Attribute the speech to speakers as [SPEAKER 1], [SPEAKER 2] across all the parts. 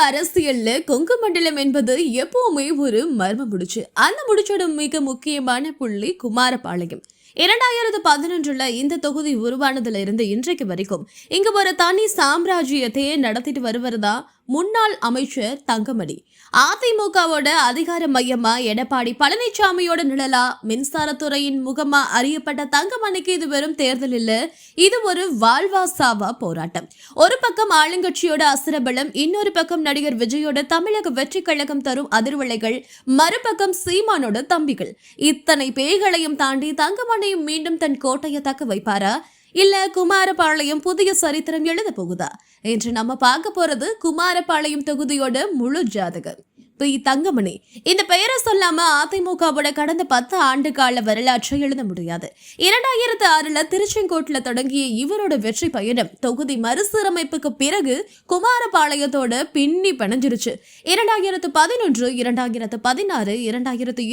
[SPEAKER 1] அரசியல்ல கொங்கு மண்டலம் என்பது எப்பவுமே ஒரு மர்ம முடிச்சு. அந்த முடிச்சோட மிக முக்கியமான புள்ளி குமாரபாளையம். 2011 இந்த தொகுதி உருவானதுல இருந்து இன்றைக்கு வரைக்கும் இங்க ஒரு தனி சாம்ராஜ்யத்தையே நடத்திட்டு வருவதா முன்னாள் அமைச்சர் தங்கமணி. அதிமுகவோட அதிகார மையமா எடப்பாடி பழனிசாமியோட நிழலா மின்சாரத்துறையின் முகமா அறியப்பட்ட தங்கமணிக்கு இது வெறும் தேர்தல் இல்ல, இது ஒரு வாழ்வா சாவா போராட்டம். ஒரு பக்கம் ஆளுங்கட்சியோட அசுரபலம், இன்னொரு பக்கம் நடிகர் விஜயோட தமிழக வெற்றி கழகம் தரும் அதிர்வலைகள், மறுபக்கம் சீமானோட தம்பிகள். இத்தனை பேய்களையும் தாண்டி தங்கமணியும் மீண்டும் தன் கோட்டையை தக்க வைப்பாரா, இல்ல குமாரபாளையம் புதிய சரித்திரம் எழுத போகுதா என்று நம்ம பார்க்க போறது குமாரபாளையம் தொகுதியோட முழு ஜாதகம். தங்கமணி இந்த பெயரை சொல்லாம அதிமுகவோட கடந்த 10 ஆண்டு கால வரலாற்றை எழுத முடியாது. 2006 திருச்செங்கோட்டுல தொடங்கிய இவரோட வெற்றி பயணம் தொகுதி மறுசீரமைப்புக்கு பிறகு குமாரபாளையத்தோட பின்னி பணஞ்சிருச்சு. 2011, 2016,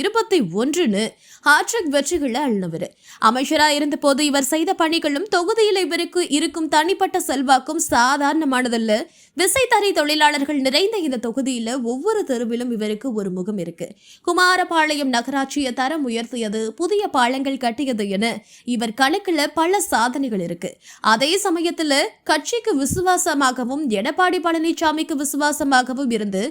[SPEAKER 1] 2021 ஹாட்ரிக் வெற்றிகளை அள்ளினவர். அமைச்சரா இருந்த போது இவர் செய்த பணிகளும் தொகுதியில் இவருக்கு இருக்கும் தனிப்பட்ட செல்வாக்கும் சாதாரணமானதல்ல. விசைத்தறி தொழிலாளர்கள் நிறைந்த இந்த தொகுதியில ஒவ்வொரு தெருவிலும் இவருக்கு ஒரு முகம் இருக்கு. குமாரபாளையம் நகராட்சியை தரம் உயர்த்தியது, புதிய பாலங்கள் கட்டியது என இவர் கணக்குல பல சாதனைகள் இருக்கு. அதே சமயத்துல கட்சிக்கு விசுவாசமாகவும் எடப்பாடி பழனிசாமிக்கு விசுவாசமாகவும் இருந்து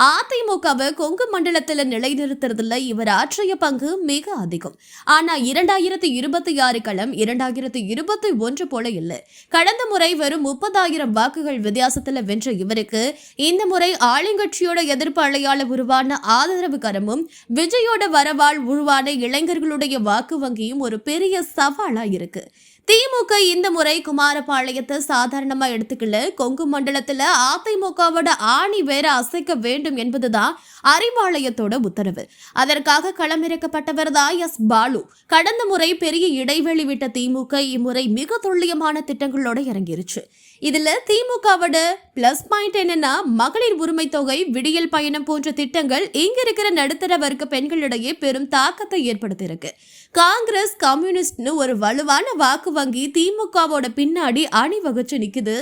[SPEAKER 1] அதிமுகவை கொங்கு மண்டலத்துல நிலைநிறுத்துறதுல இவர் ஆற்றிய பங்கு மிக அதிகம். ஆனா 2026 களம் 2021 போல இல்ல. கடந்த முறை வெறும் 30,000 வாக்குகள் வித்தியாசத்துல வென்ற இவருக்கு இந்த முறை ஆளுங்கட்சியோட எதிர்ப்பு அலையால உருவான ஆதரவு கரமும் விஜயோட வரவால் உருவான இளைஞர்களுடைய வாக்கு வங்கியும் ஒரு பெரிய சவாலா இருக்கு. திமுக இந்த முறை குமாரபாளையத்தை சாதாரணமா எடுத்துக்கல. கொங்கு மண்டலத்துல அதிமுகவோட ஆணி வேற அசைக்க வேண்டும் என்பதுதான் அறிவாலயத்தோட உத்தரவு. அதற்காக களமிறக்கப்பட்டவர் தான் எஸ் பாலு. கடந்த முறை பெரிய இடைவெளி விட்ட திமுக இம்முறை மிக துல்லியமான திட்டங்களோட இறங்கிருச்சு. இதுல திமுகவோட பிளஸ் பாயிண்ட் என்னன்னா, மகளிர் உரிமை தொகை, விடியல் பயணம் போன்ற திட்டங்கள் இங்க இருக்கிற நடுத்தர வர்க்க பெண்களிடையே பெரும் தாக்கத்தை ஏற்படுத்தியிருக்கு. காங்கிரஸ், கம்யூனிஸ்ட்னு ஒரு வலுவான வாக்கு வங்கி திமுகவோட பின்னாடி அணிவகுச்சு நிக்குது.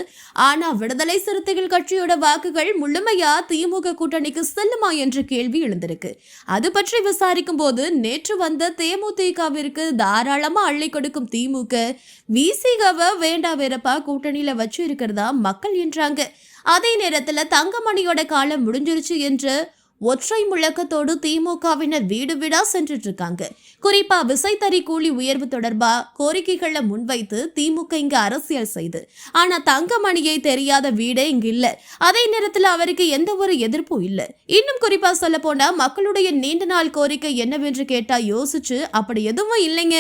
[SPEAKER 1] ஆனா விடுதலை சிறுத்தைகள் கட்சியோட வாக்குகள் முழுமையா திமுக கூட்டணிக்கு செல்லுமா என்ற கேள்வி எழுந்திருக்கு. அது பற்றி விசாரிக்கும் போது நேற்று வந்த தேமுதிகவிற்கு தாராளமா அள்ளி கொடுக்கும் திமுக விசிகவை வேண்டா வேறப்பா கூட்டணியில வச்சு இருக்கிறதா மக்கள் என்றாங்க. அதே நேரத்துல தங்கமணியோட காலம் முடிஞ்சிருச்சு என்று ஒற்றை முழக்கத்தோடு திமுகவினர் வீடு வீடா சென்றுட்டு இருக்காங்க. குறிப்பா விசைத்தறி கூலி உயர்வு தொடர்பா கோரிக்கைகளை முன்வைத்து திமுக இங்க அரசியல் செய்து, ஆனா தங்கமணியை தெரியாத வீடே இங்க இல்ல. அதே நேரத்துல அவருக்கு எந்த ஒரு எதிர்ப்பும் இல்ல. இன்னும் குறிப்பா சொல்ல போனா மக்களுடைய நீண்ட நாள் கோரிக்கை என்னவென்று கேட்டா யோசிச்சு அப்படி எதுவும் இல்லைங்க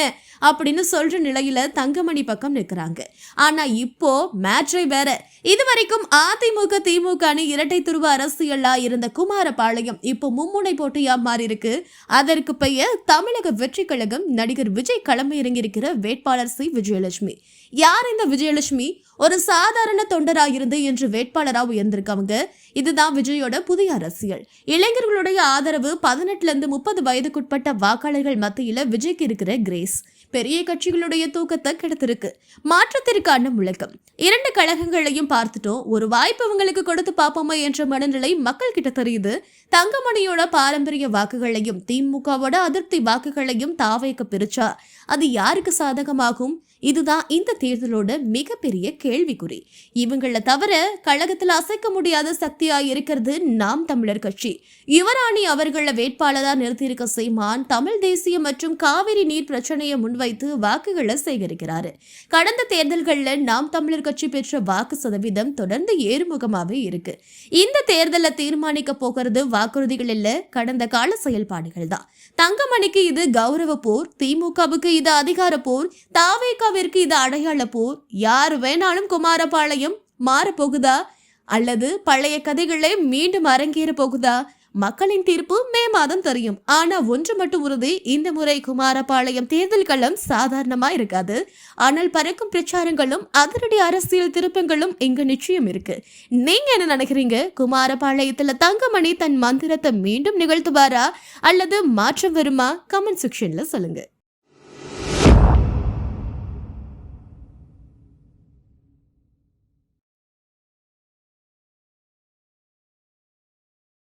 [SPEAKER 1] அப்படின்னு சொல்ற நிலையில தங்கமணி பக்கம் நிற்கிறாங்க. ஆனா இப்போ மேட்ரை வேற. இதுவரைக்கும் அதிமுக திமுக இரட்டை துருவ அரசியலா இருந்த குமாரபாளையம் இப்போ மும்முனை போட்டியா மாறி இருக்கு. அதற்கு பெயர் தமிழக வெற்றி கழகம். நடிகர் விஜய் களம் இறங்கியிருக்கிற வேட்பாளர் சி விஜயலட்சுமி. யார் இந்த விஜயலட்சுமி? ஒரு சாதாரண தொண்டராயிருந்து என்று வேட்பாளரா உயர்ந்திருக்கவங்க. இதுதான் விஜயோட புதிய அரசியல். இளைஞர்களுடைய ஆதரவு 18 30 வயதுக்குட்பட்ட வாக்காளர்கள் மத்தியில விஜய்க்கு இருக்கிற கிரேஸ் பெரிய கட்சிகளுடைய தூக்கத்தை கெடுத்திருக்கு. மாற்றத்திற்கான முழக்கம். 2 கழகங்களையும் பார்த்துட்டோம், ஒரு வாய்ப்பு அவங்களுக்கு கொடுத்து பார்ப்போமா என்ற மனநிலை மக்கள் கிட்ட தெரியுது. தங்கமணியோட பாரம்பரிய வாக்குகளையும் திமுகவோட அதிருப்தி வாக்குகளையும் தாவைக்க பிரிச்சா அது யாருக்கு சாதகமாகும்? இதுதான் இந்த தேர்தலோட மிகப்பெரிய கேள்விக்குறி. இவங்கள தவிர கழகத்தில் அசைக்க முடியாத சக்தியா இருக்கிறது நாம் தமிழர் கட்சி. யுவராணி அவர்களை வேட்பாளரா நிறுத்தியிருக்க சீமான் தமிழ் தேசிய மற்றும் காவிரி நீர் பிரச்சனையை முன்வைத்து வாக்குகளை சேகரிக்கிறாரு. கடந்த தேர்தல்களில் நாம் தமிழர் கட்சி பெற்ற வாக்கு சதவீதம் தொடர்ந்து ஏறுமுகமாவே இருக்கு. இந்த தேர்தலை தீர்மானிக்க போகிறது வாக்குறுதிகள் இல்ல, கடந்த கால செயல்பாடுகள் தான். தங்கமணிக்கு இது கௌரவ போர், திமுகவுக்கு இது அதிகார போர், தாவேகாவிற்கு இது அடையாள போர். யாரு வேணாலும் குமாரபாளையம் மாறப்போகுதா அல்லது பழைய கதைகளே மீண்டும் அரங்கேற போகுதா? மக்களின் தீர்ப்பு மே மாதம் தெரியும். ஆனா ஒன்று மட்டும் உறுதி, இந்த முறை குமாரபாளையம் தேர்தல் களம் சாதாரணமா இருக்காது. ஆனால் பறக்கும் பிரச்சாரங்களும் அதிரடி அரசியல் திருப்பங்களும் இங்க நிச்சயம் இருக்கு. நீங்க என்ன நினைக்கிறீங்க? குமாரபாளையத்துல தங்கமணி தன் மந்திரத்தை மீண்டும் நிகழ்த்துவாரா அல்லது மாற்றம் வருமா? கமெண்ட் செக்ஷன்ல சொல்லுங்க.